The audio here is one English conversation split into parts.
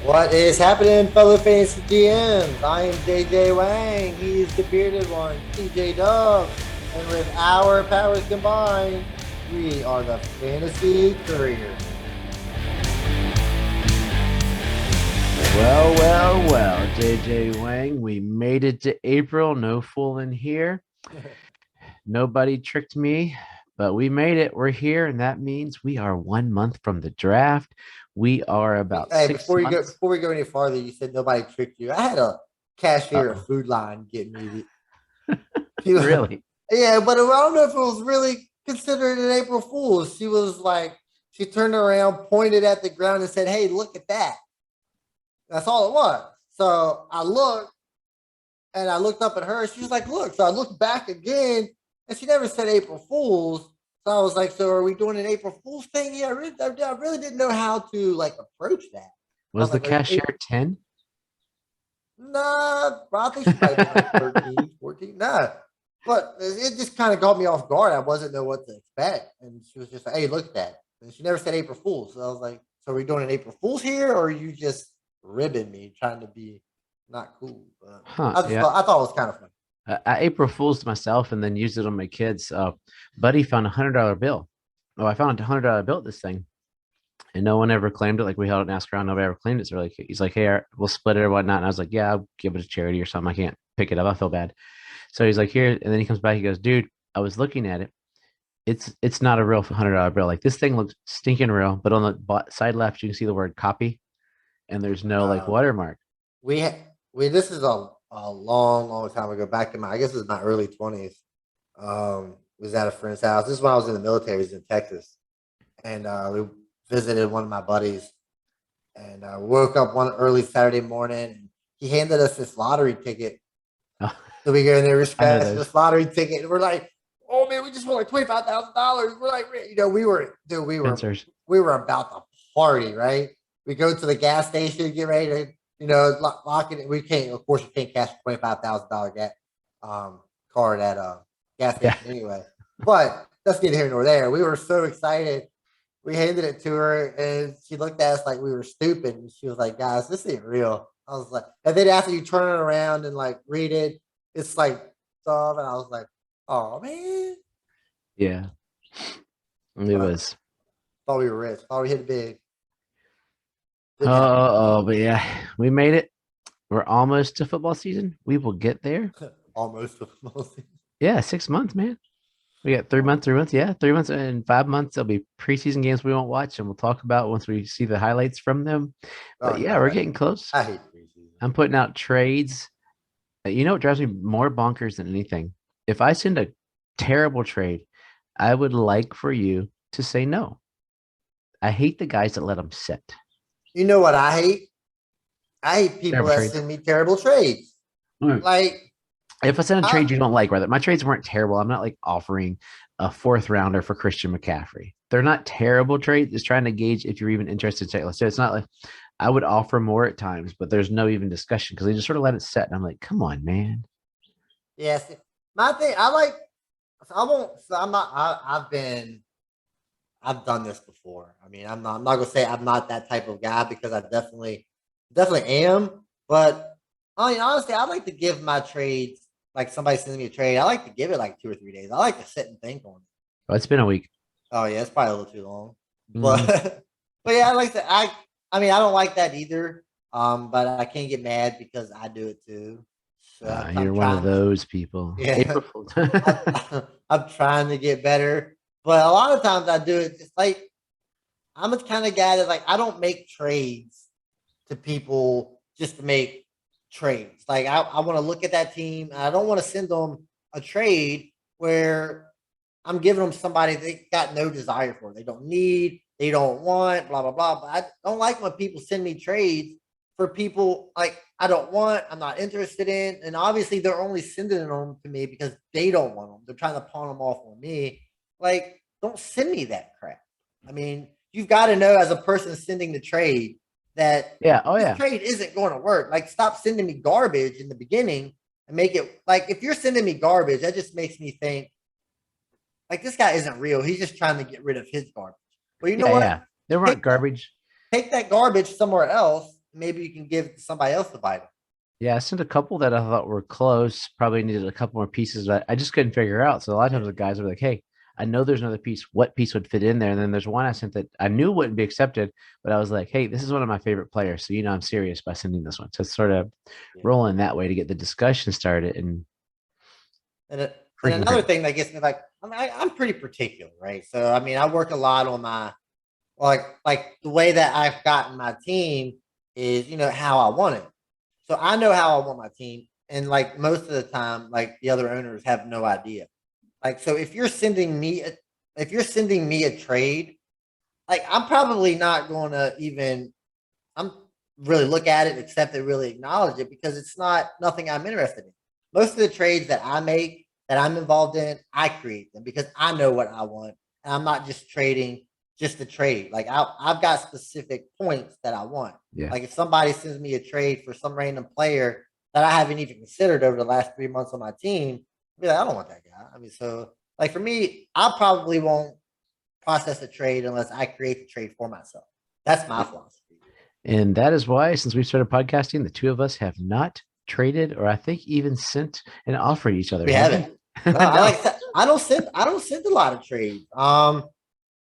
What is happening, fellow fantasy GMs? I am JJ Wang. He's the bearded one, TJ Dub. And with our powers combined, we are the Fantasy Couriers. Well, JJ Wang, we made it to April. No fooling here. Nobody tricked me, but we made it. We're here, and that means we are 1 month from the draft. We are about Hey, six before months. we go any farther, you said nobody tricked you. I had a cashier at Uh-oh. Food Line get me. Really? Yeah, but I don't know if it was really considered an April Fool's. She was like, she turned around, pointed at the ground, and said, "Hey, look at that." That's all it was. So I looked and I looked up at her. She was like, "Look." So I looked back again, and she never said April Fools. So I was like, "So are we doing an April Fools thing?" Yeah, I really didn't know how to like approach that. I Was was the like, "Are you cashier 10? Nah, I think she might have been like 13, 14. Nah. But it just kind of caught me off guard. I wasn't know what to expect. And she was just like, "Hey, look at that." And she never said April Fool's. So I was like, "So are we doing an April Fool's here, or are you just ribbing me, trying to be not cool?" But Huh. Yeah. I thought it was kind of funny. I April Fool's myself and then used it on my kids. Buddy found $100 bill. Oh, I found $100 bill at this thing, and no one ever claimed it. Like we held it and asked around, nobody ever claimed it. So like, he's like, "Hey, we'll split it or whatnot." And I was like, "Yeah, I'll give it to charity or something. I can't pick it up. I feel bad." So he's like, "Here," and then he comes back. He goes, "Dude, I was looking at it. It's not a real $100 bill. Like this thing looks stinking real, but on the side left, you can see the word copy, and there's no like Um, watermark." we ha- we this is a long time ago. Back in my I guess it was my early 20s. Was at a friend's house. This is when I was in the military. I was in Texas, and we visited one of my buddies. And I woke up one early Saturday morning, and he handed us this lottery ticket. Oh, So we go in there, we I know scratch those. this lottery ticket, and we're like, "Oh man, we just won like $25,000." We're like, Spencer's. we were about to party, right? We go to the gas station, get ready to, lock it. We can't, of course, you can't cash a $25,000 um, card at a gas Yeah. station anyway. But let's get here nor there. We were so excited. We handed it to her, and she looked at us like we were stupid. And she was like, "Guys, this ain't real." I was like, and then after you turn it around and like read it, it's like stuff, and I was like, "Oh man!" Yeah. It But was. thought we were rich. Thought we hit it big. Didn't happen. But yeah, we made it. We're almost to football season. We will get there. Almost a mostly. Yeah, 6 months, man. We got 3 months, 3 months. Yeah, 3 months and 5 months. There'll be preseason games we won't watch, and we'll talk about once we see the highlights from them. But Oh yeah, God, we're getting close. I hate preseason. I'm putting out trades. You know what drives me more bonkers than anything? If I send a terrible trade, I would like for you to say no. I hate the guys that let them sit. You know what I hate? I hate people Terrible that trades. send me terrible trades. All right. Like, If I send a I, trade you don't like, rather, my trades weren't terrible. I'm not like offering a fourth rounder for Christian McCaffrey. They're not terrible trades. It's trying to gauge if you're even interested in So it's not like I would offer more at times, but there's no even discussion because they just sort of let it set. And I'm like, come on, man. yes, my thing. I like. I won't. So I'm not. I've done this before. I mean, I'm not gonna say I'm not that type of guy because I definitely am. But I mean, honestly, I like to give my trades like somebody sends me a trade. I like to give it like 2 or 3 days. I like to sit and think on it. Well, it's been a week. Oh yeah, it's probably a little too long, but Mhm. but yeah, I like to. I mean, I don't like that either. But I can't get mad because I do it too. So I'm You're one of trying to. those people. Yeah, April Fool. I'm trying to get better, but a lot of times I do it. It's like I'm the kind of guy that like I don't make trades to people just to make trades. Like I want to look at that team and I don't want to send them a trade where I'm giving them somebody they got no desire for. They don't need, they don't want, blah blah blah. But I don't like when people send me trades for people like I don't want, I'm not interested in, and obviously they're only sending them to me because they don't want them. They're trying to pawn them off on me. Like, don't send me that crap. I mean, you've got to know as a person sending the trade that Yeah. Oh, this yeah. trade isn't going to work. Like, stop sending me garbage in the beginning and make it like if you're sending me garbage, that just makes me think like this guy isn't real. He's just trying to get rid of his garbage. Well, you know Yeah. what? Yeah. They weren't Take that garbage. take that garbage somewhere else maybe you can give it to somebody else to buy them. Yeah, I sent a couple that I thought were close. Probably needed a couple more pieces, but I just couldn't figure out. So a lot of times the guys were like, "Hey, I know there's another piece. What piece would fit in there?" And then there's one I sent that I knew wouldn't be accepted, but I was like, "Hey, this is one of my favorite players, so I'm serious by sending this one." So it's sort of Yeah. rolling that way to get the discussion started. And And freaking another great. thing that gets me like, I mean, I'm pretty particular, right? So I mean, I work a lot on my like the way that I've gotten my team is how I want it. So I know how I want my team, and like most of the time, like the other owners have no idea. Like so, if you're sending me a trade, like I'm probably not going to even I'm really look at it, accept it, really acknowledge it because it's not nothing I'm interested in. Most of the trades that I make that I'm involved in, I create them because I know what I want, and I'm not just trading just to trade. Like I've got specific points that I want. Yeah. Like if somebody sends me a trade for some random player that I haven't even considered over the last 3 months on my team, I'll be like, I don't want that guy. I mean, so like for me, I probably won't process a trade unless I create the trade for myself. That's my philosophy. And that is why, since we started podcasting, the two of us have not traded or I think even sent an offer to each other. We haven't. No, No. I don't send a lot of trades.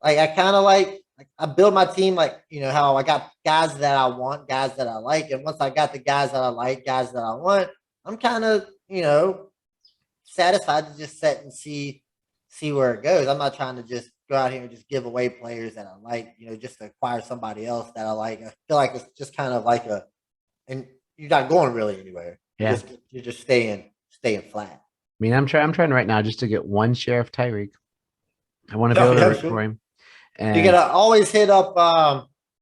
Like I kind of like I build my team like how I got guys that I want, guys that I like, and once I got the guys that I like, guys that I want, I'm kind of satisfied to just set and see where it goes. I'm not trying to just go out here and just give away players that I like, just to acquire somebody else that I like. I feel like it's just kind of like and you're not going really anywhere. Yeah. You're just staying flat. I mean, I'm trying right now just to get one share of Tyreek. I want to be Yeah, able to yeah, root for sure. him. You And gotta always hit up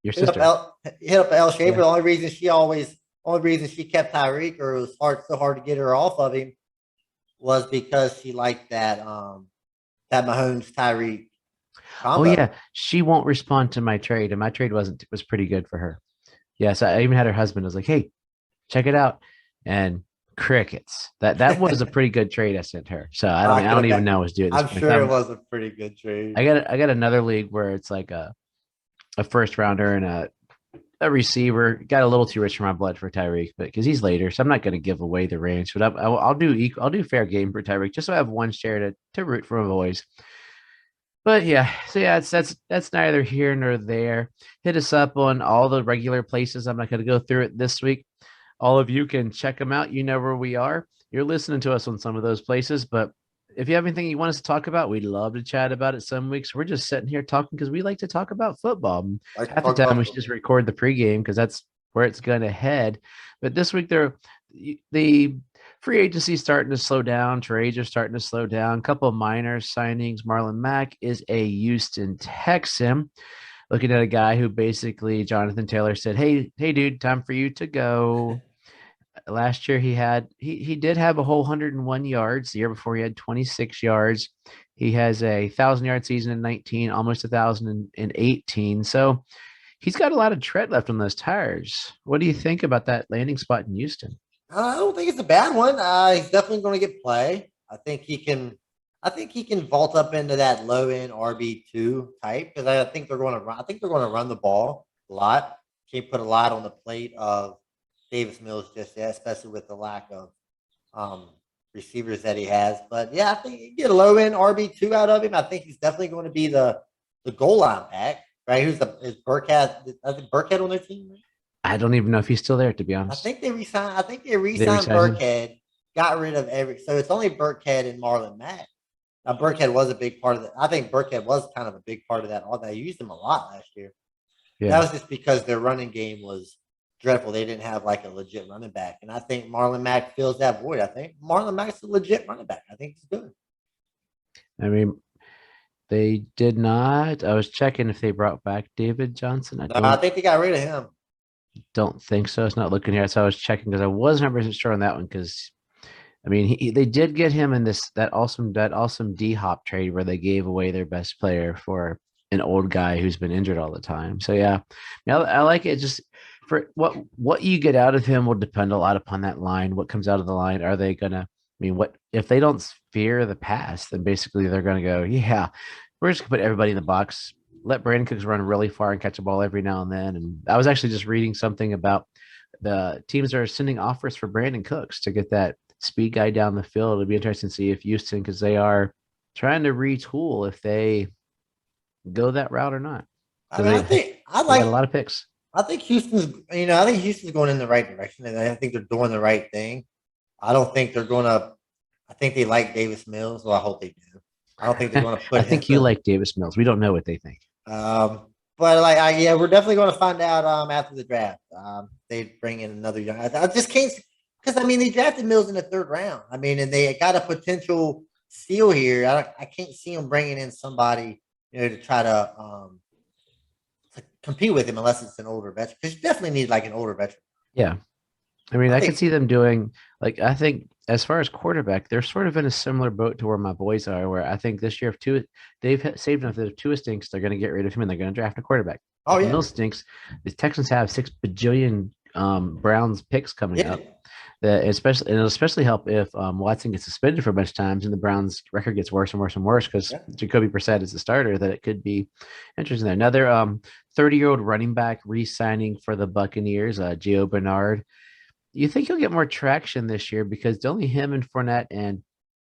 your hit up sister. L Shaver. Yeah. The only reason she kept Tyreek or it was so hard to get her off of him was because she liked that Mahomes Tyreek Oh combo. yeah. She won't respond to my trade. And my trade was pretty good for her. Yes. I even had her husband. I was like, hey, check it out. And crickets. That was a pretty good trade I sent her. So I I could don't even have. know what's due at this I'm point. sure it was a pretty good trade. I got another league where it's like a first rounder and a receiver. Got a little too rich for my blood for Tyreek, but because he's later, so I'm not going to give away the range. But I'll do I'll do fair game for Tyreek, just so I have one share to root for my boys. But yeah, so yeah, that's neither here nor there. Hit us up on all the regular places. I'm not going to go through it this week. All of you can check them out. You know where we are. You're listening to us on some of those places, but if you have anything you want us to talk about, we'd love to chat about it some weeks. We're just sitting here talking because we like to talk about football. I like to Half the talk time we about should just record the pregame because that's where it's going to head. But this week the free agency is starting to slow down. Trades are starting to slow down. A couple of minor signings. Marlon Mack is a Houston Texan. Looking at a guy who basically Jonathan Taylor said, hey, dude, time for you to go. Last year he did have a whole 101 yards. The year before he had 26 yards. He has a 1,000-yard season in 19, almost 1,000 in 18. So he's got a lot of tread left on those tires. What do you think about that landing spot in Houston? I don't think it's a bad one. He's definitely going to get play. I think he can. I think he can vault up into that low end RB2 type because I think they're going to run. I think they're going to run the ball a lot. Can't put a lot on the plate of Davis Mills just yet, especially with the lack of um, receivers that he has. But yeah, I think you get a low end RB2 out of him. I think he's definitely going to be the goal line back, right? Is Burkhead? I think Burkhead on their team. Right? I don't even know if he's still there, to be I honest. think they resigned. I think they They resigned resign him. Burkhead, got rid of so it's only Burkhead and Marlon Mack. Now Burkhead was a big part of that. I think Burkhead was kind of a big part of that. All they used him a lot last year. That Yeah. was just because their running game was dreadful. They didn't have like a legit running back, and I think Marlon Mack fills that void. I think Marlon Mack's a legit running back. I think he's good. I mean, they did not. I was checking if they brought back David Johnson. I No, I don't think they got rid of him. don't think so. It's not looking here. So I was checking because I wasn't 100% sure on that one because I mean they did get him in that awesome D Hop trade where they gave away their best player for an old guy who's been injured all the time. So yeah, I like it. Just for what you get out of him will depend a lot upon that line. What comes out of the line? Are they gonna? I mean, what if they don't fear the pass? Then basically they're gonna go, yeah, we're just gonna put everybody in the box let Brandon Cooks run really far and catch a ball every now and then. And I was actually just reading something about the teams are sending offers for Brandon Cooks to get that speed guy down the field. It'll be interesting to see if Houston, because they are trying to retool if they go that route or not. I Because mean, I think I they got a like. lot of picks. I think Houston's. I think Houston's going in the right direction, and I think they're doing the right thing. I don't think they're going to. I think they like Davis Mills, so I hope they do. I don't think they're going to I put him. think you like Davis Mills. We don't know what they think. But like, yeah, we're definitely going to find out after the draft. They bring in another young. I just can't because they drafted Mills in the third round. I mean, and they got a potential steal here. I can't see them bringing in somebody to try to compete with him unless it's an older veteran. Because you definitely need like an older veteran. Yeah. I mean, I I could think. see them doing like I think as far as quarterback, they're sort of in a similar boat to where my boys are. Where I think this year, if they've saved enough that if Tua stinks, they're going to get rid of him and they're going to draft a quarterback. Oh If yeah, Mills stinks, the Texans have 6 bajillion Browns picks coming yeah. up. That especially and it'll especially help if Watson gets suspended for a bunch of times and the Browns' record gets worse and worse and worse because Yeah. Jacoby Brissett is the starter. That it could be interesting there. Another 30-year-old running back re-signing for the Buccaneers, Gio Bernard. You think he'll get more traction this year because it's only him and Fournette and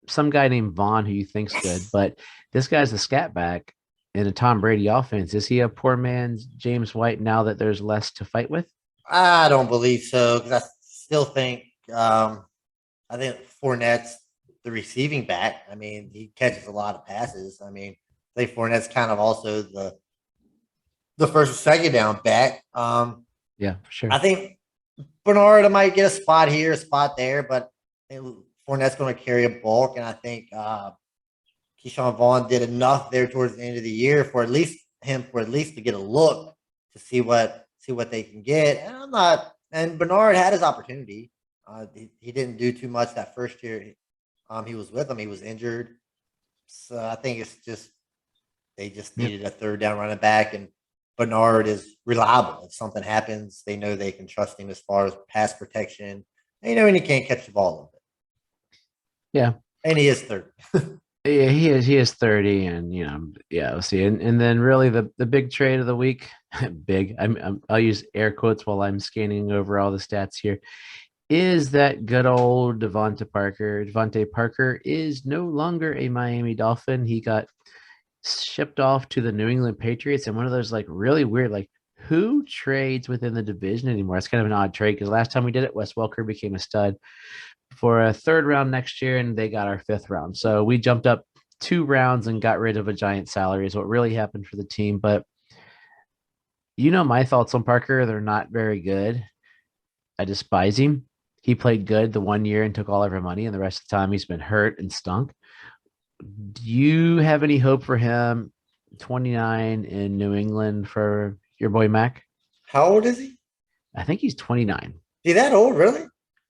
some guy named Vaughn who you think's good, but this guy's the scat back in a Tom Brady offense. Is he a poor man's James White now that there's less to fight with? I don't believe so because I still think I think Fournette's the receiving back. I mean, he catches a lot of passes. I think Fournette's kind of also the first or second down back. Yeah, for sure. I think Bernard might get a spot here, a spot there, but I think Fournette's going to carry a bulk, and I think Keyshawn Vaughn did enough there towards the end of the year for at least to get a look to see what they can get. And I'm not. And Bernard had his opportunity. He didn't do too much that first year. He was with them. He was injured, so I think it's just they just Yep. needed a third down running back, and Bernard is reliable. If something happens, they know they can trust him as far as pass protection. And he can't catch the ball a little bit, Yeah. and he is third. Yeah, he is 30 and yeah, we'll see. And then really the big trade of the week, big. I'll use air quotes while I'm scanning over all the stats here. Is that good old Devonta Parker. Devontae Parker is no longer a Miami Dolphin. He got shipped off to the New England Patriots and one of those like really weird, like who trades within the division anymore? It's kind of an odd trade because last time we did it, Wes Welker became a stud for a third round next year and they got our fifth round. So we jumped up 2 rounds and got rid of a giant salary is what really happened for the team. But my thoughts on Parker, they're not very good. I despise him. He played good the 1 year and took all of our money, and the rest of the time he's been hurt and stunk. Do you have any hope for him? 29 in New England for your boy Mac? How old is he? I think he's 29. Is he that old, really?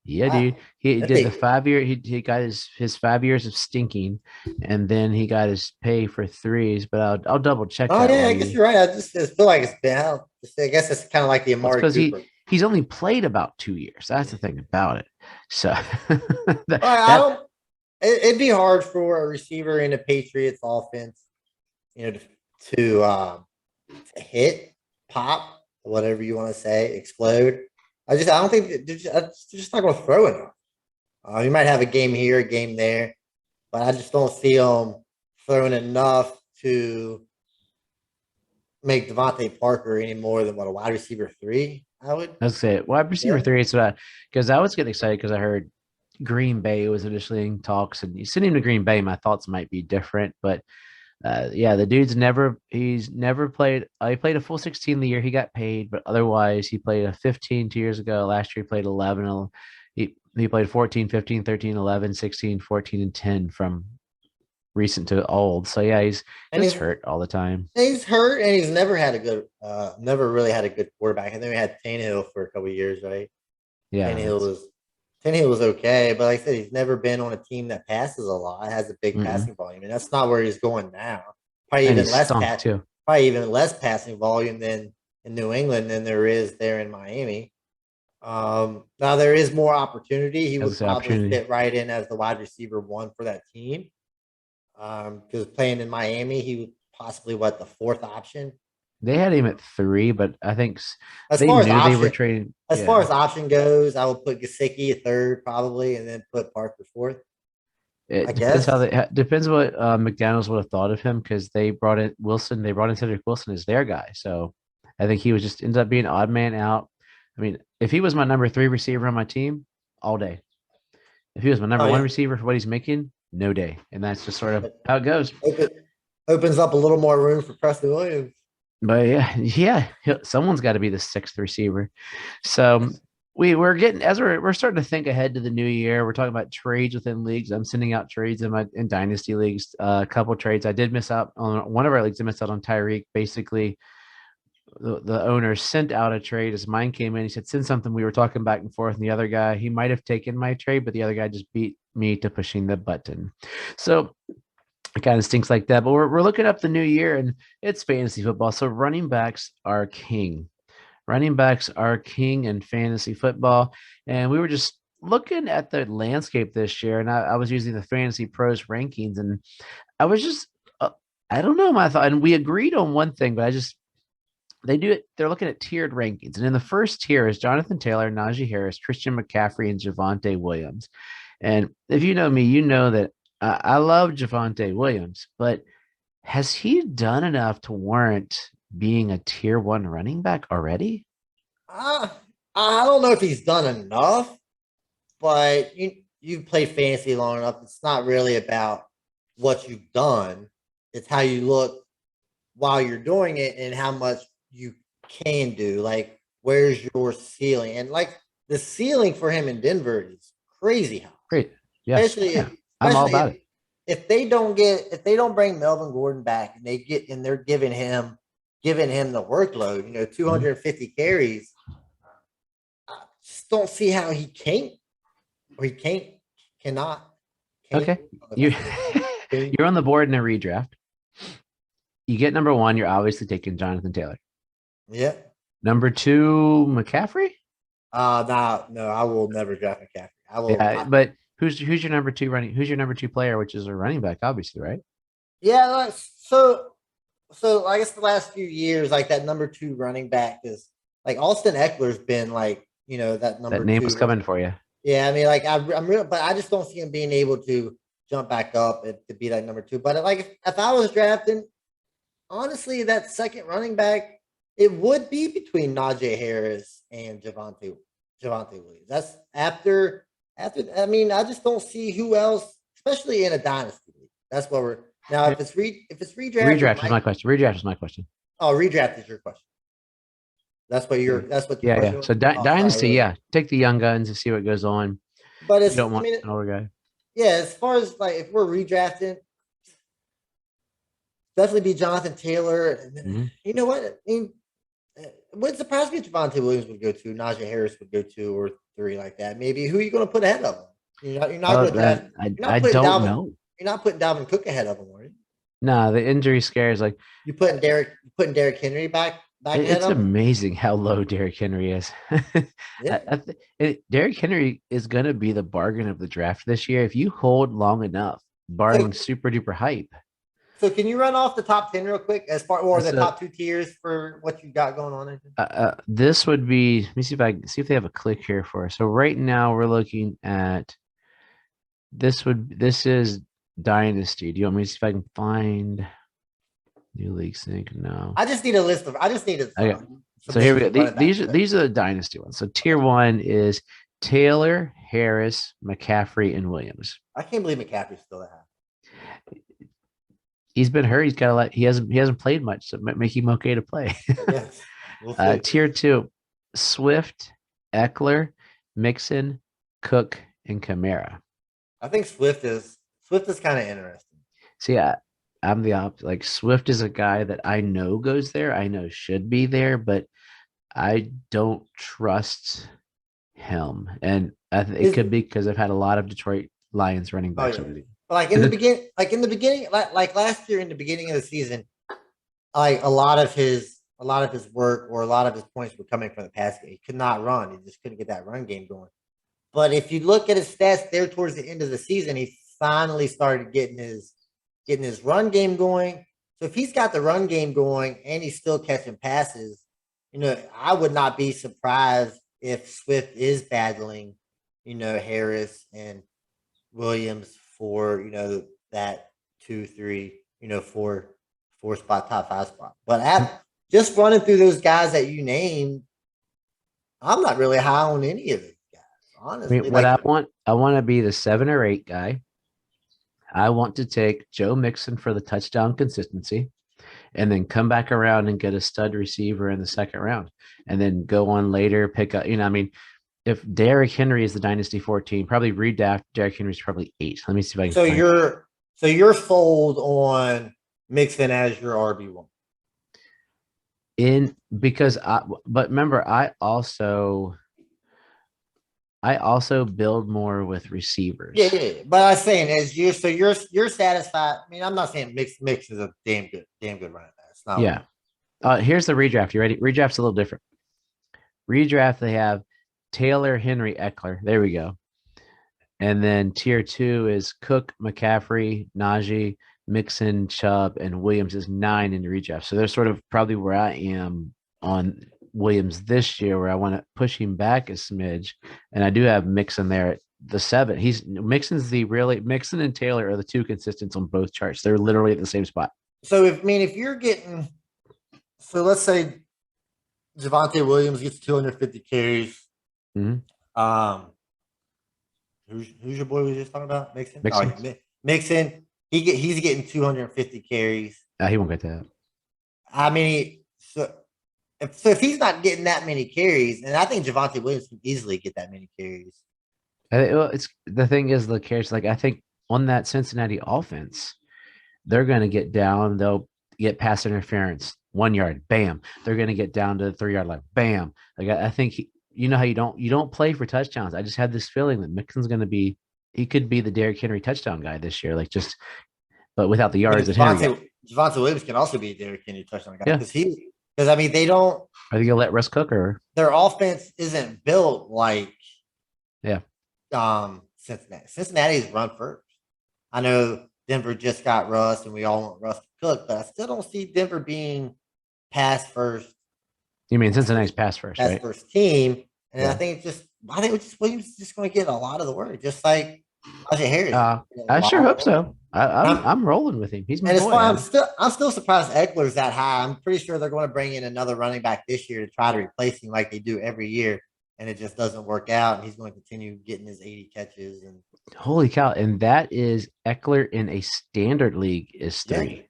Yeah, dude. Wow. He I did the think. 5 year. He got his 5 years of stinking, and then he got his pay for threes. But I'll double check Oh that yeah, while I guess you. you're right. I just feel like it's been. I guess it's kind of like the Well, it's Amari because Cooper. he's only played about 2 years. That's the thing about it. So that, All right, I that don't. It'd be hard for a receiver in the Patriots offense, you know, to hit, pop, whatever you want to say, explode. I don't think they're just not going to throw enough. You might have a game here, a game there, but I just don't see them throwing enough to make Devontae Parker any more than what a wide receiver three. I would. let's say wide receiver Yeah. three. So because I was getting excited because I heard Green Bay was initially in talks, and you send him to Green Bay, my thoughts might be different. But yeah, the dude's he's never played. He played a full 16 the year he got paid, but otherwise he played a 15 2 years ago. Last year he played 11. He played 14, 15, 13, 11, 16, 14, and 10 from recent to old. So yeah, he's And just hurt all the time. he's hurt, and he's never really had a good quarterback. And then we had Tannehill for a couple of years, right? Yeah, Tannehill it's was Tannehill was okay, but like I said, he's never been on a team that passes a lot, has a big mm-mm. passing volume, and that's not where he's going now. Probably And he even less stunk pass, too. probably even less passing volume than in New England than there is there in Miami. Now there is more opportunity. He As I would say, probably opportunity. fit right in as the wide receiver one for that team. Because playing in Miami, he would possibly what the fourth option. They had him at 3, but I think As they far as knew they were option, trading. as far Yeah. as option goes, I would put Gesicki at third probably, and then put Parker fourth. I It depends how guess. they depends what McDaniels would have thought of him because they brought in Wilson. They brought in Cedric Wilson as their guy. So I think he was just ended up being odd man out. I mean, if he was my number 3 receiver on my team, all day. If he was my Oh number 1 yeah, receiver for what he's making, no day. And that's just sort of but how it goes. open, opens up a little more room for Preston Williams. But yeah, someone's got to be the 6th receiver. So we're getting as we're starting to think ahead to the new year. We're talking about trades within leagues. I'm sending out trades in dynasty leagues. A couple trades. I did miss out on one of our leagues. I missed out on Tyreek. Basically, the owner sent out a trade as mine came in. He said send something. We were talking back and forth, and the other guy he might have taken my trade, but the other guy just beat me to pushing the button. So it kind of stinks like that. But we're looking up the new year, and it's fantasy football. So running backs are king. Running backs are king in fantasy football. And we were just looking at the landscape this year, and I was using the Fantasy Pros rankings, and I was just, I don't know my thought. And we agreed on one thing, but they do it. They're looking at tiered rankings. And in the first tier is Jonathan Taylor, Najee Harris, Christian McCaffrey, and Javonte Williams. And if you know me, you know that I love Javonte Williams, but has he done enough to warrant being a tier 1 running back already? Uh, I don't know if he's done enough, but you play fantasy long enough. It's not really about what you've done. It's how you look while you're doing it and how much you can do. Like, where's your ceiling? And like the ceiling for him in Denver is crazy high. Great. Yeah. Especially Yeah. I'm all about it. If they don't bring Melvin Gordon back and they're giving him the workload, 250 carries. I just don't see how he can't or cannot. Okay. You you're on the board in a redraft. You get number 1, you're obviously taking Jonathan Taylor. Yeah. Number 2, McCaffrey? No, I will never draft McCaffrey. I will. Yeah, but who's your number 2 running? Who's your number 2 player, which is a running back, obviously, right? Yeah. So I guess the last few years, like that number 2 running back is like Austin Eckler's been like that number That name 2. was coming for you. Yeah, I mean, like I'm real, but I just don't see him being able to jump back up and to be like number 2. But like if I was drafting, honestly, that second running back, it would be between Najee Harris and Javonte Williams. That's after. I mean, I just don't see who else, especially in a dynasty league. That's what we're now. If it's redraft, Redraft was my question. Redraft was my question. Oh, redraft is your question. That's what your Yeah. question. So dynasty, yeah. Take the young guns and see what goes on. But You don't want an older guy. Yeah, as far as like if we're redrafting, definitely be Jonathan Taylor. And you know what? I mean, it wouldn't surprise me if Javonte Williams would go 2, Najee Harris would go 2 or 3 like that. Maybe who are you going to put ahead of him? You're not going to draft. I don't know. You're not putting Dalvin Cook ahead of him, are you? Nah, the injury scares like you putting Derrick Henry back ahead it's of him? amazing how low Derrick Henry is. Yeah. Derrick Henry is going to be the bargain of the draft this year if you hold long enough, barring super duper hype. So can you run off the top 10 real quick as far or the top 2 tiers for what you got going on? This would be, let me see if they have a click here for us. So right now we're looking at this is Dynasty. Do you want me to see if I can find New League Sync? No. I just need a list of okay. So here we go. These are the Dynasty ones. So tier 1 is Taylor, Harris, McCaffrey, and Williams. I can't believe McCaffrey's still that high. He's been hurt. He's got a lot. He hasn't played much, so it might make him okay to play. Yes. We'll tier 2, Swift, Eckler, Mixon, Cook, and Kamara. I think Swift is kind of interesting. See, I'm the opposite. Like Swift is a guy that I know goes there. I know should be there, but I don't trust him. And it could be because I've had a lot of Detroit Lions running backs over the years. Like in the beginning, like last year in the beginning of the season, like a lot of his work or a lot of his points were coming from the pass game. He could not run. He just couldn't get that run game going. But if you look at his stats there towards the end of the season, he finally started getting his run game going. So if he's got the run game going and he's still catching passes, I would not be surprised if Swift is battling, Harris and Williams for, that 2, 3, 4 spot, top 5 spot. But just running through those guys that you named, I'm not really high on any of these guys, honestly. I mean, what I want to be the 7 or 8 guy. I want to take Joe Mixon for the touchdown consistency and then come back around and get a stud receiver in the second round and then go on later, pick up, if Derrick Henry is the dynasty 14, probably redraft Derrick Henry's probably 8. Let me see if I can So you're sold on Mixon as your RB1. But remember, I also build more with receivers. Yeah. But I was saying you're satisfied. I mean, I'm not saying Mix is a damn good running back. It's not. Yeah. Here's the redraft. You ready? Redraft's a little different. Redraft, they have Taylor, Henry, Eckler. There we go. And then tier 2 is Cook, McCaffrey, Najee, Mixon, Chubb, and Williams is 9 in the redraft. So they're sort of probably where I am on Williams this year, where I want to push him back a smidge. And I do have Mixon there at the 7. Mixon and Taylor are the 2 consistents on both charts. They're literally at the same spot. So if you're getting, so let's say Javonte Williams gets 250 carries. Mm-hmm. Who's your boy we were just talking about? Mixon. Mixon. He's getting 250 carries. He won't get that. I mean, if he's not getting that many carries, and I think Javonte Williams can easily get that many carries. It's the thing is the carries. Like I think on that Cincinnati offense, they're going to get down. They'll get pass interference, 1 yard, bam. They're going to get down to the 3-yard line, bam. Like I think how you don't play for touchdowns. I just had this feeling that Mixon's going to be. He could be the Derrick Henry touchdown guy this year, but without the yards that Henry. Javonte Williams can also be a Derrick Henry touchdown guy because I mean they don't. Are they gonna let Russ cook or their offense isn't built like Cincinnati. Cincinnati's run first. I know Denver just got Russ, and we all want Russ to cook, but I still don't see Denver being pass first. You mean Cincinnati's pass first, right? First team, and I think Williams is just going to get a lot of the work, just like Najee Harris. I sure hope so. I'm rolling with him. He's my boy. I'm still surprised Eckler's that high. I'm pretty sure they're going to bring in another running back this year to try to replace him like they do every year, and it just doesn't work out. And he's going to continue getting his 80 catches. And holy cow! And that is Eckler in a standard league is 3. Yeah.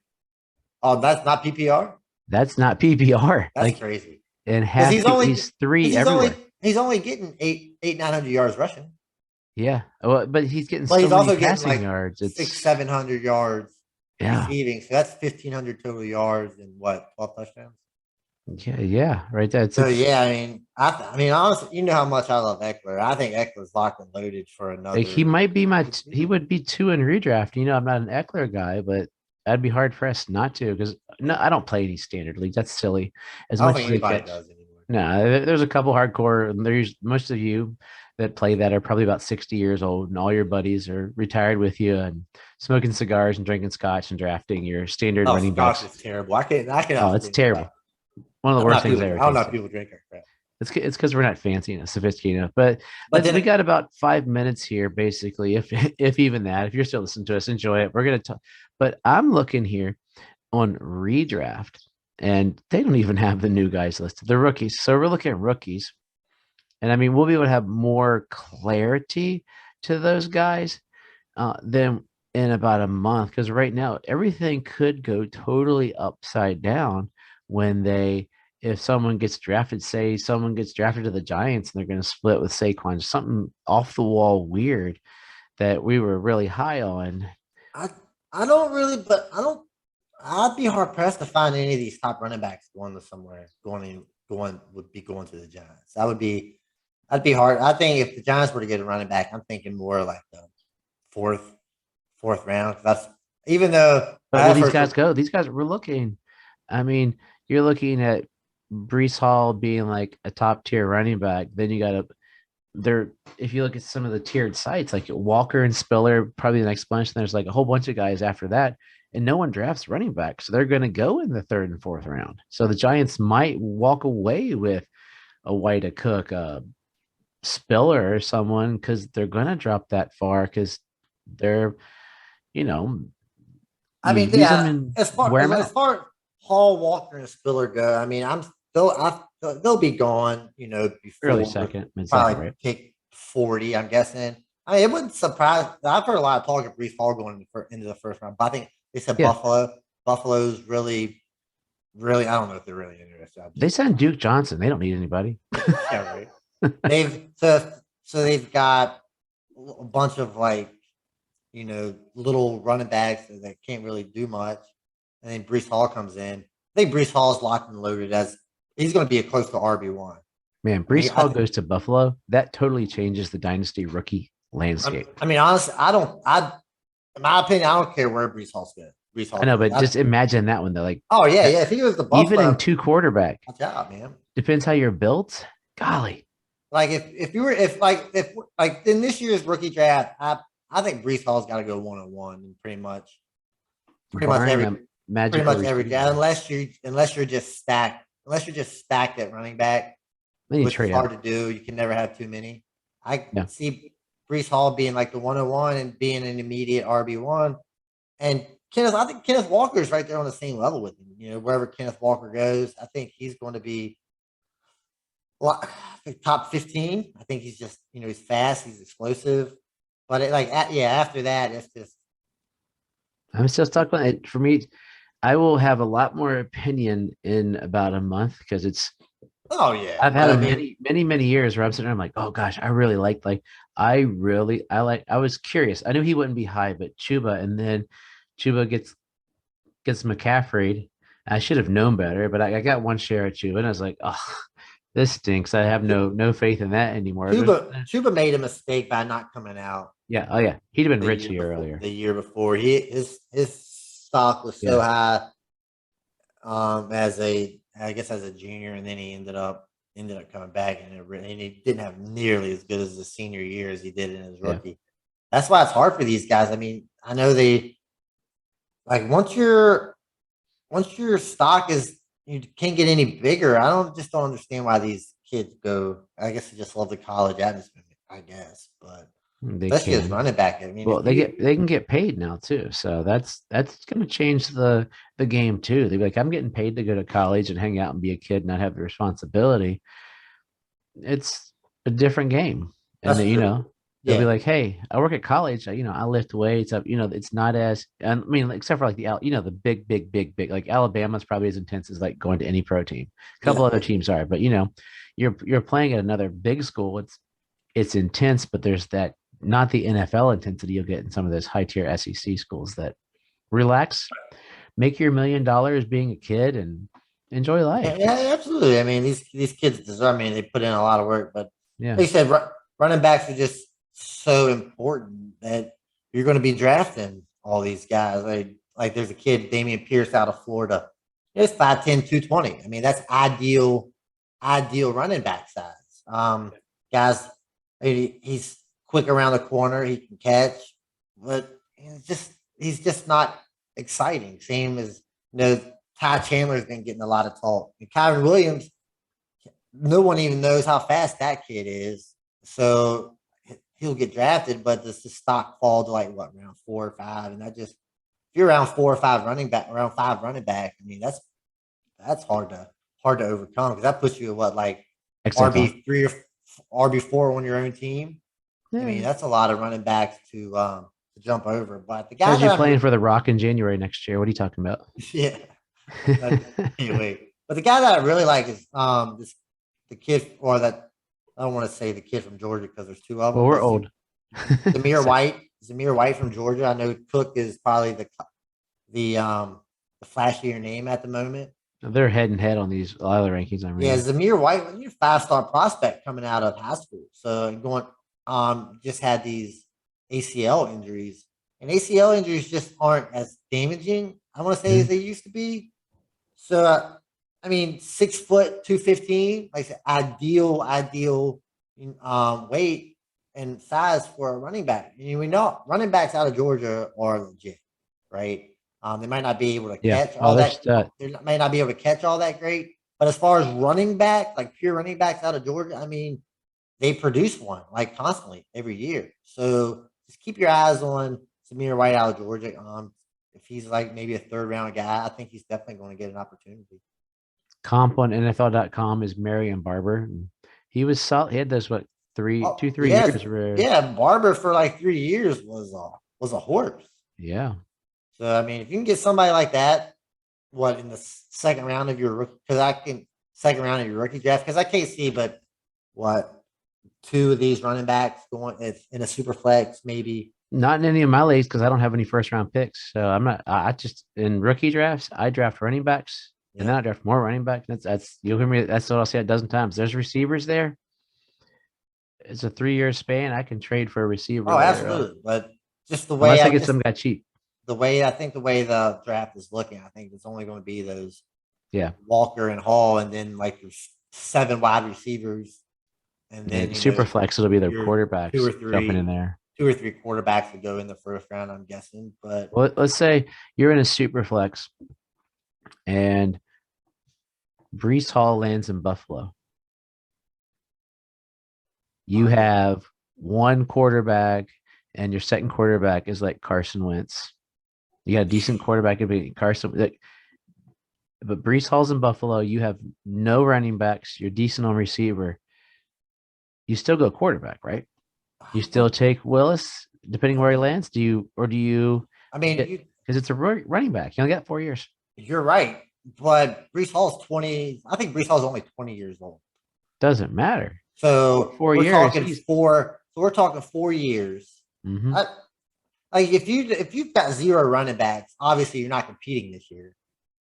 Oh, that's not PPR. That's not PPR. That's crazy. And he's 3 everywhere. He's only getting 900 yards rushing. Yeah, but he's getting he's also many passing getting yards. It's 600-700 yards receiving. So that's 1,500 total yards and 12 touchdowns. Yeah, right there. I mean, honestly, you know how much I love Eckler. I think Eckler's locked and loaded for another. He might be he would be 2 in redraft. I'm not an Eckler guy, but I'd be hard pressed not to because I don't play any standard league. That's silly. As much as anybody does anymore. No, there's a couple hardcore. There's most of you that play that are probably about 60 years old, and all your buddies are retired with you and smoking cigars and drinking scotch and drafting your standard running backs. Scotch is terrible. I can. Oh, it's terrible. One of the worst things ever. I don't know if people drink our crap. It's because we're not fancy enough, sophisticated enough. But we got about 5 minutes here, basically. If even that, if you're still listening to us, enjoy it. We're gonna talk. But I'm looking here on redraft, and they don't even have the new guys listed. They're rookies, so we're looking at rookies, and I mean we'll be able to have more clarity to those guys than in about a month. Because right now everything could go totally upside down if someone gets drafted, say someone gets drafted to the Giants and they're going to split with Saquon, something off the wall weird that we were really high on. I'd be hard pressed to find any of these top running backs going to somewhere going to the Giants. I'd be hard. I think if the Giants were to get a running back, I'm thinking more like the fourth round. That's even though. But where these guys go? These guys we're looking. I mean, you're looking at Breece Hall being like a top tier running back. Then you got they're if you look at some of the tiered sites, like Walker and Spiller, probably the next bunch. There's like a whole bunch of guys after that, and no one drafts running back, so they're going to go in the third and fourth round. So the Giants might walk away with a White, a Cook, a Spiller, or someone because they're going to drop that far because they're you know I you mean, use them yeah, and as far wear as, them as out. far as Hall, Walker, and Spiller go, I mean, they'll be gone, Early before second, mid second, probably right? pick 40, I'm guessing. I mean, it wouldn't surprise. I've heard a lot of talk of Brees Hall going into the first round, but I think they said Yeah, Buffalo. Buffalo's really, really. I don't know if they're really interested. I'm they just signed Duke Johnson. They don't need anybody. yeah, right. They've so they've got a bunch of like little running backs that can't really do much. And then Brees Hall comes in. I think Brees Hall is locked and loaded as he's going to be a close to RB1. Man, I Brees mean, Hall goes to Buffalo. That totally changes the dynasty rookie landscape. I mean, honestly, in my opinion, I don't care where Brees Hall's good. Brees I Hall know, goes. but just imagine that one though. Like Oh yeah, that, yeah. If he goes to even in Buffalo, two quarterback, watch out, man. depends how you're built. Golly, Like if you were if like in this year's rookie draft, I think Brees Hall's got to go 1-on-1 and pretty much barring every a magical yeah, receiver, unless you're just stacked at running back, then you which is trade hard up. to do. You can never have too many. I Yeah, see Brees Hall being like the 101 and being an immediate RB1. And I think Kenneth Walker's right there on the same level with him. Wherever Kenneth Walker goes, I think he's going to be I think top 15. I think he's just, he's fast, he's explosive. But after that, it's just I'm still stuck on it. For me, I will have a lot more opinion in about a month because oh yeah. I've had But a I mean, many many years where I'm sitting there, I'm like, oh gosh, I really I was curious. I knew he wouldn't be high, but Chuba, and then Chuba gets McCaffrey. I should have known better, but I got one share at Chuba, and I was like, oh, this stinks. I have no faith in that anymore. Chuba made a mistake by not coming out Yeah, oh yeah, he'd have been rich a year earlier. the year before. His stock was so Yeah, high I guess as a junior, and then he ended up coming back, and he didn't have nearly as good as the senior year as he did in his yeah. rookie. That's why it's hard for these guys. I mean, I know they like once your stock is you can't get any bigger. I don't understand why these kids go. I guess they just love the college atmosphere. I guess, but They especially as can. running back. I mean, Well, if you they can get paid now too, so that's going to change the game too. They'd be like, I'm getting paid to go to college and hang out and be a kid, and not have the responsibility. It's a different game, and that's then, true. they'll be Yeah, like, hey, I work at college. I lift weights up. It's not as, I mean, except for like the big, like Alabama's probably as intense as like going to any pro team. A couple yeah. other teams are, but you're playing at another big school. It's intense, but there's that not the NFL intensity you'll get in some of those high tier SEC schools that relax, make your $1 million being a kid and enjoy Yeah, life. yeah, absolutely. I mean, these kids deserve. I mean, they put in a lot of work, but Yeah. like you said, running backs are just so important that you're going to be drafting all these guys. Like there's a kid, Damian Pierce, out of Florida. It's 5'10", 220. I mean, that's ideal running back size. Guys, he's quick around the corner. He can catch, but he's just not exciting. Same as Ty Chandler's been getting a lot of talk. And Kyron Williams, no one even knows how fast that kid is. So he'll get drafted, but does the stock fall to like what, round 4 or 5? And that just if you're around 4 or 5 running back, around 5 running back, I mean that's hard to overcome because that puts you at what, like XFL. RB3 or RB4 on your own team. I mean, Yeah. that's a lot of running backs to jump over. But the guy Says you that playing for the Rock in January next year. What are you talking about? yeah, anyway, but the guy that I really like is the kid, or that I don't want to say the kid from Georgia because there's two of Well, them, we're but old. Zamir So, White. Zamir White from Georgia. I know Cook is probably the flashier name at the moment. they're head and head on these a lot of the rankings I'm Yeah, reading. Zamir White, you're a 5-star prospect coming out of high school. So going just had these ACL injuries. And ACL injuries just aren't as damaging, I want to say, as Mhm. they used to be. So I mean, 6 foot 215, like I said, ideal weight and size for a running back. We know running backs out of Georgia are legit, right? They might not be able to Yeah. catch Oh, all they're that. stud. They may not be able to catch all that great. But as far as running back, like pure running backs out of Georgia, I mean, they produce one like constantly every year. So just keep your eyes on Samir White out of Georgia. If he's like maybe a third round guy, I think he's definitely going to get an opportunity. Comp on NFL.com is Marion Barber. And he was solid. He had those what Oh, 2-3 years where yeah. Barber for like 3 years was a horse. yeah. So I mean, if you can get somebody like that, what in the second round of your rookie? Because I can second round of your rookie draft because I can't see, but what two of these running backs going it's in a super flex maybe. Not in any of my leagues because I don't have any first round picks. So I'm not. I just in rookie drafts, I draft running backs, and Yeah. then I draft more running backs. That's you'll hear me. That's what I'll say a dozen times. There's receivers there. It's a 3 year span. I can trade for a receiver Oh, there, absolutely. But just the way unless I I get just some guy cheap. I think the way the draft is looking, I think it's only going to be those Yeah, Walker and Hall, and then like your seven wide receivers, and yeah. then Super flex. It'll be their your two quarterbacks or jumping in three there. two or three quarterbacks would go in the first round, I'm guessing. But Well, let's say you're in a super flex and Brees Hall lands in Buffalo. You yeah. have one quarterback, and your second quarterback is like Carson Wentz. You got a decent quarterback, it'd be Carson. But Brees Hall's in Buffalo. You have no running backs. You're decent on receiver. You still go quarterback, right? You still take Willis, depending where he lands. Do you I mean, get because it's a running back? You only got 4 years. you're right, but Brees Hall's 20. I think Brees Hall's only 20 years old. Doesn't matter. So Four we're years. talking four. So we're talking 4 years. Mm-hmm. Like if you've got zero running backs, obviously you're not competing this year.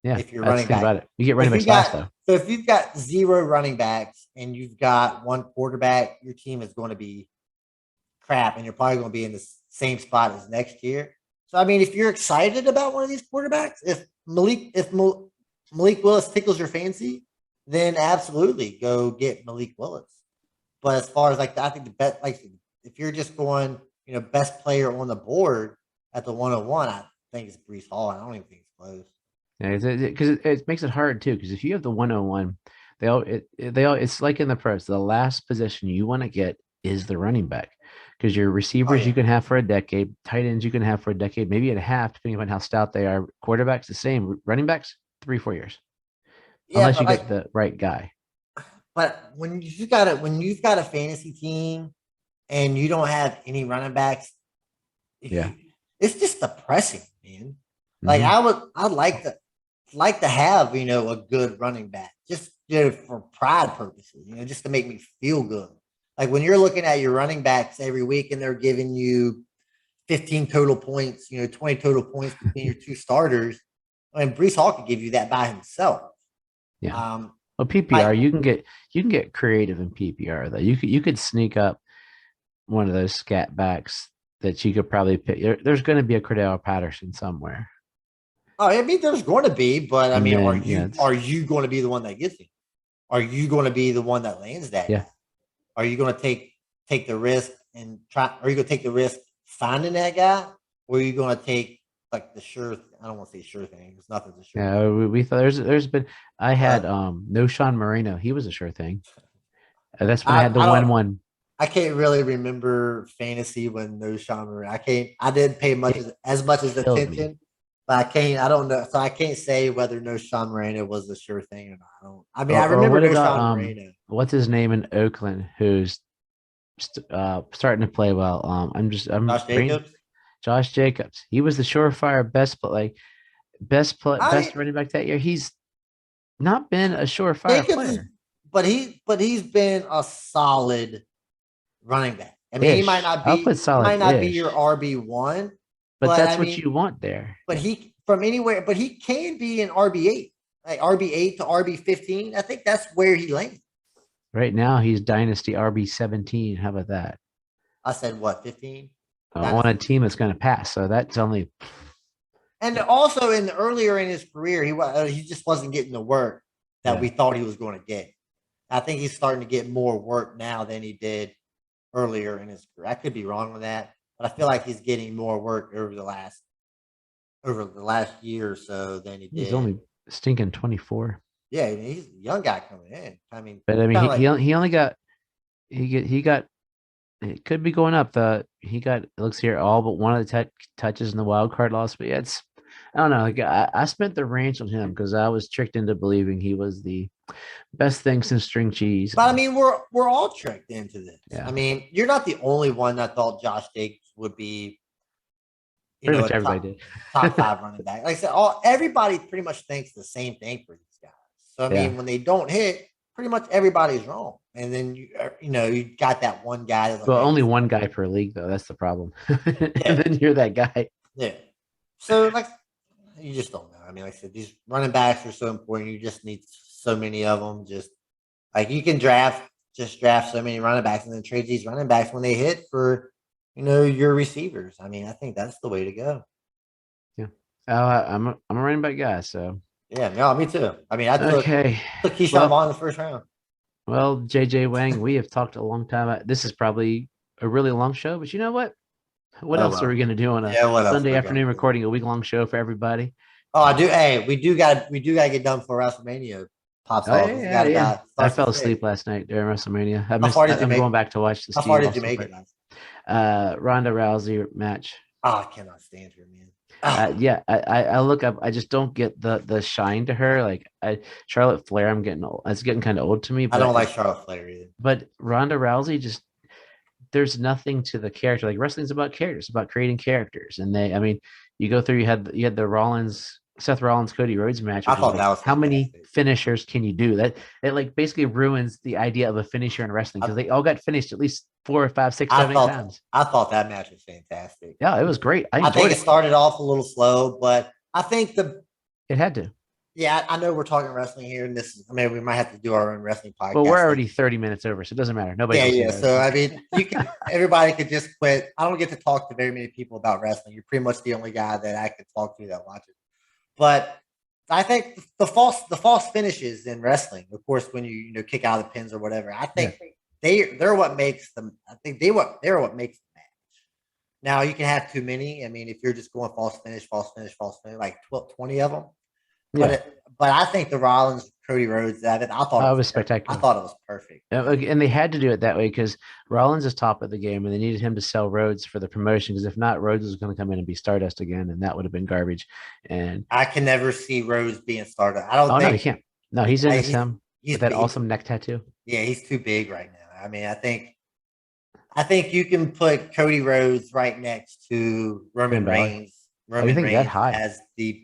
Yeah, If you're that's running the thing back, about it. You get running if you backs last got though. so if you've got zero running backs and you've got one quarterback, your team is going to be crap, and you're probably going to be in the same spot as next year. So I mean, if you're excited about one of these quarterbacks, if Malik Willis tickles your fancy, then absolutely go get Malik Willis. But as far as like I think the best, like if you're just going, best player on the board at the 101, I think it's Brees Hall. I don't even think it's close. Yeah, because it makes it hard too. Because if you have the 101, it's like in the pros. The last position you want to get is the running back because your Oh receivers you yeah, can have for a decade, tight ends you can have for a decade, maybe and a half, depending on how stout they are. Quarterbacks the same, running backs 3-4 years, yeah, unless but you like, get the right guy. but when you've got a fantasy team and you don't have any running backs, Yeah. it's just depressing, man. Like Hmm. I'd like to have a good running back just for pride purposes, just to make me feel good. Like when you're looking at your running backs every week and they're giving you 15 total points, 20 total points between your two starters. I mean, Brees Hall could give you that by himself. Yeah. Um, Well, PPR like, you can get creative in PPR though. You could sneak up one of those scat backs that you could probably pick. There's going to be a Cordell Patterson somewhere, oh, I mean, there's going to be, but I and mean, are then you are you going to be the one that gets him? Are you going to be the one that lands that yeah. guy? Are you going to take the risk and try? Are you going to take the risk finding that guy, or are you going to take like the sure? I don't want to say sure thing because nothing's a sure thing. Yeah, we thought there's been I had But no Sean Moreno. He was a sure thing. That's when I I had the I don't 1-1. I can't really remember fantasy when no Sean Murray. I can't. I didn't pay much It as much as killed me. attention, but I can't. I don't know. So I can't say whether no Sean Moreno was a sure thing or not. I don't. I mean, I Or remember what no about Sean Moreno. what's his name in Oakland who's starting to play well? I'm Josh brain Jacobs. Josh Jacobs. He was the surefire I best running back that year. He's not been a surefire Jacobs is, player but he's been a solid running back. I mean, he might ish. not I'll be put he solid might not be your ish, RB1, but but I that's what mean, you want there. but he from anywhere, but he can be an RB8, like RB8 to RB15. I think that's where he lands. Right now, he's dynasty RB 17. How about that? I said what 15 On a dynasty. team that's going to pass. So that's only And also earlier in his career, he just wasn't getting the work that yeah. we thought he was going to get. I think he's starting to get more work now than he did earlier in his career. I could be wrong with that, but I feel like he's getting more work over the last year or so than he He's did. only stinking 24. Yeah, I mean, he's a young guy coming in. I mean, But I mean, kind of like he only got he got it could be going up. He got it looks here all but one of the touches in the wild card loss. But yeah, it's I don't know. Like I spent the range on him because I was tricked into believing he was the best thing since string cheese. but I mean, we're all tricked into this. Yeah, I mean, you're not the only one that thought Josh Jacobs would be, pretty a much everybody did. top five running back. Like I said, everybody pretty much thinks the same thing for these guys. So I Yeah. mean, when they don't hit, pretty much everybody's wrong. And then you got that one guy that's like, Well, hey, only one guy per league though. That's the problem. And yeah, then you're that guy. yeah. So like, you just don't know. I mean, like I said, these running backs are so important. You just need so many of them. Just like you can just draft so many running backs and then trade these running backs when they hit for your receivers. I mean, I think that's the way to go. Yeah. I'm a running back guy, so Yeah, no, me too. I mean, I okay. took Keyshawn Well, Vaughn in the first round. well, JJ Wang, we have talked a long time. This is probably a really long show, but you know what? What Oh else are we well. going to do on a Yeah, what else Sunday we gonna afternoon do? recording a week long show for everybody? Oh, I do. Hey, we do got to get done for Wrestlemania pops Oh off. yeah, It's yeah, got yeah. about I starts fell at 6. asleep last night during WrestleMania. How far did you I'm going make? back to watch the How Steve far did you Austin make fight. it, guys? Ronda Rousey match. Oh, I cannot stand her, man. Ah, Yeah, I look up. I just don't get the shine to her. Like Charlotte Flair, I'm getting old. It's getting kind of old to me. I don't But like Charlotte Flair either. Ronda Rousey just there's nothing to the character. Like wrestling's about characters, about creating characters. And I mean, you go through. You had the Seth Rollins, Cody Rhodes match, I which was thought like, that was how many fantastic. finishers can you do? That it like basically ruins the idea of a finisher in wrestling because I, they all got finished at least 4 or 5, 6, I 7, 8 thought times. I thought that match was fantastic. Yeah, it was great. I I think enjoyed it it. started off a little slow, but I think It had to. yeah, I know we're talking wrestling here, and I mean, we might have to do our own wrestling But we're podcast. already 30 minutes over, so it doesn't matter. Nobody's Yeah, listening yeah. to So this. I mean, everybody could just quit. I don't get to talk to very many people about wrestling. You're pretty much the only guy that I could talk to that watches. But I think the false finishes in wrestling, of course, when you kick out of the pins or whatever, I think they're what makes them. I think they're what makes the match. Now you can have too many. I mean, if you're just going false finish, like 12, 20 of them. Yeah, But I think the Rollins Cody Rhodes I thought it it was was I spectacular. thought it was perfect. And they had to do it that way because Rollins is top of the game, and they needed him to sell Rhodes for the promotion. Because if not, Rhodes was going to come in and be Stardust again, and that would have been garbage. And I can never see Rhodes being started. I don't oh no, he think can't. No, he's in this him he's with that big. awesome neck tattoo. Yeah, he's too big right now. I mean, I think you can put Cody Rhodes right next to Roman Finn Balor. Reigns. Oh, you Roman think that Reigns high? has the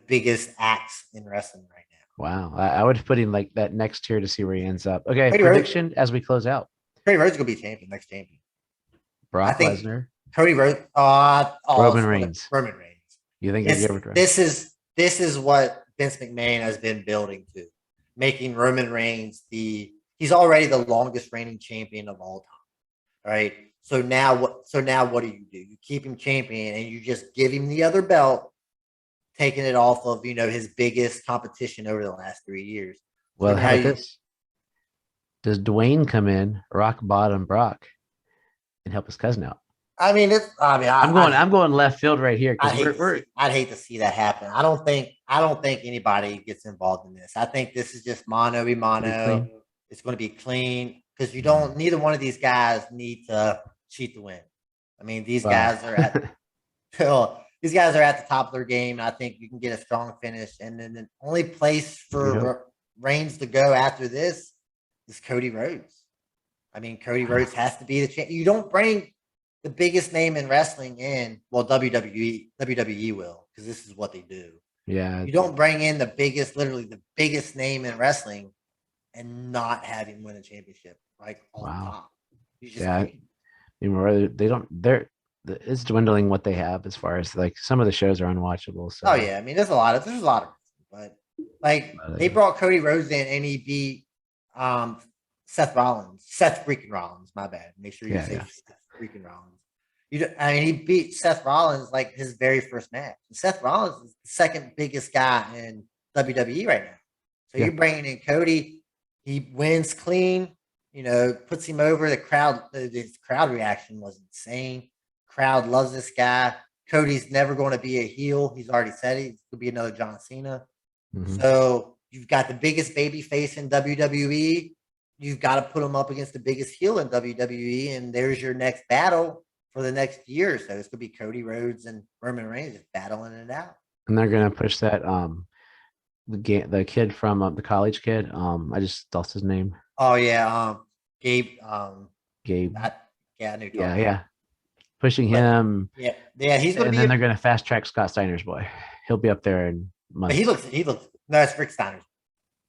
biggest axe in wrestling right now. Wow, I would have put him like that next tier to see where he ends up. Okay, Cody Rhodes, prediction as we close out: Cody Rhodes is gonna be next champion. I Brock think Lesnar, Cody Rhodes. Roman Reigns. Roman Reigns. You think they give it to him? This is what Vince McMahon has been building to, making Roman Reigns he's already the longest reigning champion of all time, right? So now what do? You keep him champion and you just give him the other belt, taking it off of his biggest competition over the last 3 years. Well, So how now about this? Does Dwayne come in, rock bottom Brock, and help his cousin out? I mean, I'm going left field right here because I'd hate to see that happen. I don't think anybody gets involved in this. I think this is just mano a mano. It's going to be clean because neither one of these guys need to cheat to win. I mean, these guys are at the top of their game. And I think you can get a strong finish. And then the only place for Reigns to go after this is Cody Rhodes. I mean, Cody Rhodes has to be the champ. You don't bring the biggest name in wrestling in, well, WWE will, because this is what they do. Yeah. You don't bring in literally the biggest name in wrestling and not have him win a championship, like on top. I mean, they don't, it's dwindling what they have as far as like some of the shows are unwatchable. So. Oh yeah. I mean, there's a lot of but like they brought Cody Rhodes in and he beat Seth freaking Rollins. My bad. Make sure you say Seth freaking Rollins. He beat Seth Rollins like his very first match. Seth Rollins is the second biggest guy in WWE right now. So you're bringing in Cody. He wins clean, puts him over. His crowd reaction was insane. Crowd loves this guy. Cody's never going to be a heel. He's already said he's going to be another John Cena. Mhm. So you've got the biggest baby face in WWE. You've got to put him up against the biggest heel in WWE, and there's your next battle for the next year. So it's going to be Cody Rhodes and Roman Reigns just battling it out. And they're gonna push that the kid from the college kid. I just lost his name. Oh yeah, Gabe. Gabe. Yeah, I knew. Yeah. Pushing But, him. Yeah, he's going to And be. then they're gonna fast track Scott Steiner's boy. He'll be up there in months. But he looks. No, it's Rick Steiner.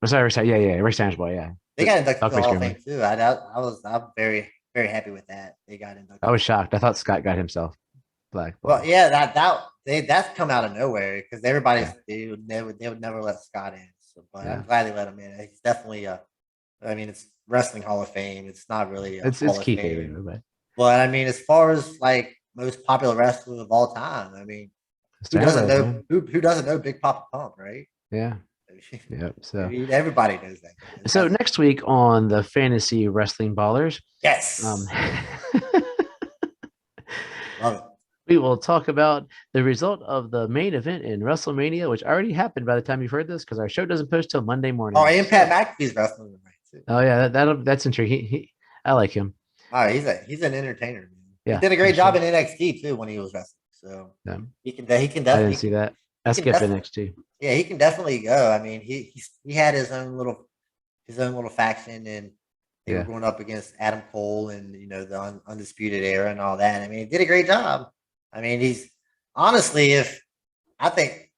Sorry, yeah, Rick Steiner's boy. Yeah, They got inducted to the Hall of Fame too. I'm very very happy with that. They got inducted. I was shocked. I thought Scott got himself black. Well, yeah, that's come out of nowhere because they would never let Scott in. So, but I'm glad they let him in. He's definitely it's Wrestling Hall of Fame. It's not really It's key favorite, but I mean, as far as like most popular wrestlers of all time, I mean, who doesn't know Big Papa Pump, right? Yeah. Yep. So I mean, everybody knows that. So next week on the Fantasy Wrestling Ballers, yes, love it. We will talk about the result of the main event in Wrestlemania, which already happened by the time you've heard this, because our show doesn't post till Monday morning. Oh, and Pat McAfee's wrestling tonight too. Oh yeah, that's intriguing. I like him. Oh, he's an entertainer. Man. Yeah, he did a great job in NXT too when he was wrestling. So he can definitely. I didn't see that. I skipped NXT. Yeah, he can definitely go. I mean, he had his own little faction, and they were going up against Adam Cole and the Undisputed Era and all that. I mean, he did a great job. I mean, he's honestly, if I think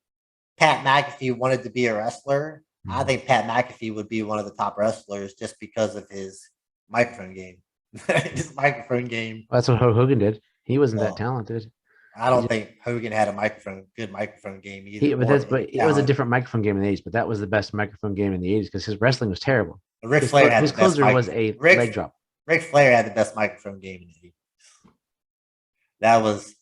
Pat McAfee wanted to be a wrestler, I think Pat McAfee would be one of the top wrestlers just because of his microphone game. His microphone game. Well, that's what Hogan did. He wasn't that talented. I don't think Hogan had a good microphone game either. But it was a different microphone game in the 80s, but that was the best microphone game in the 80s because his wrestling was terrible. Ric Flair had his closer was a leg drop. Ric Flair had the best microphone game in the 80s.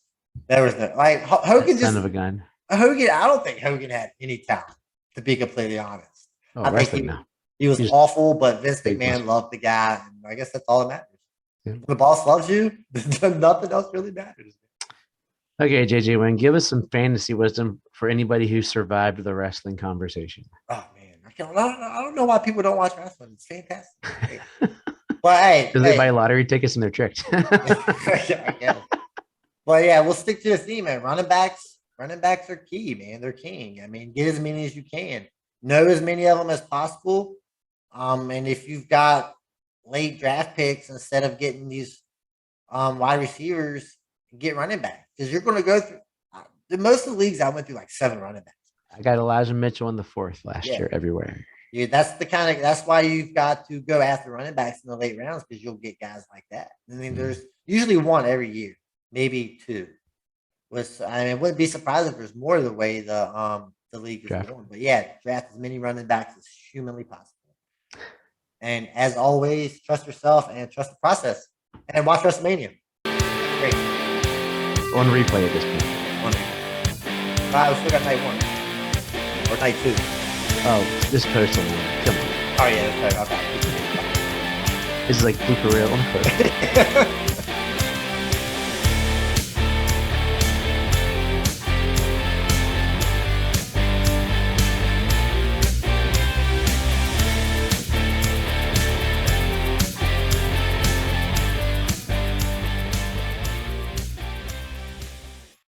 There was no like Hogan son of a gun. Hogan, I don't think Hogan had any talent, to be completely honest. Oh, I think he was awful, but Vince McMahon loved the guy, and I guess that's all that matters. Yeah. When the boss loves you, nothing else really matters. Okay, JJ Wang, give us some fantasy wisdom for anybody who survived the wrestling conversation. Oh man, I don't know why people don't watch wrestling. It's fantastic. But hey, because they buy lottery tickets and they're tricked. But yeah, we'll stick to the theme, man. Running backs are key, man. They're king. I mean, get as many as you can. Know as many of them as possible. And if you've got late draft picks, instead of getting these wide receivers, get running backs because you're going to go through. Most of the leagues I went through like 7 running backs. I got Elijah Mitchell in the 4th last year everywhere. Yeah, that's why you've got to go after running backs in the late rounds because you'll get guys like that. I mean, there's usually one every year. Maybe 2. It wouldn't be surprised if there's more the way the league is going. But yeah, draft as many running backs as humanly possible. And as always, trust yourself and trust the process. And watch WrestleMania. Great. On replay at this point. On replay. We still got night 1 or night 2. Oh, this post on come on. Oh yeah, okay. This is like blooper reel on post.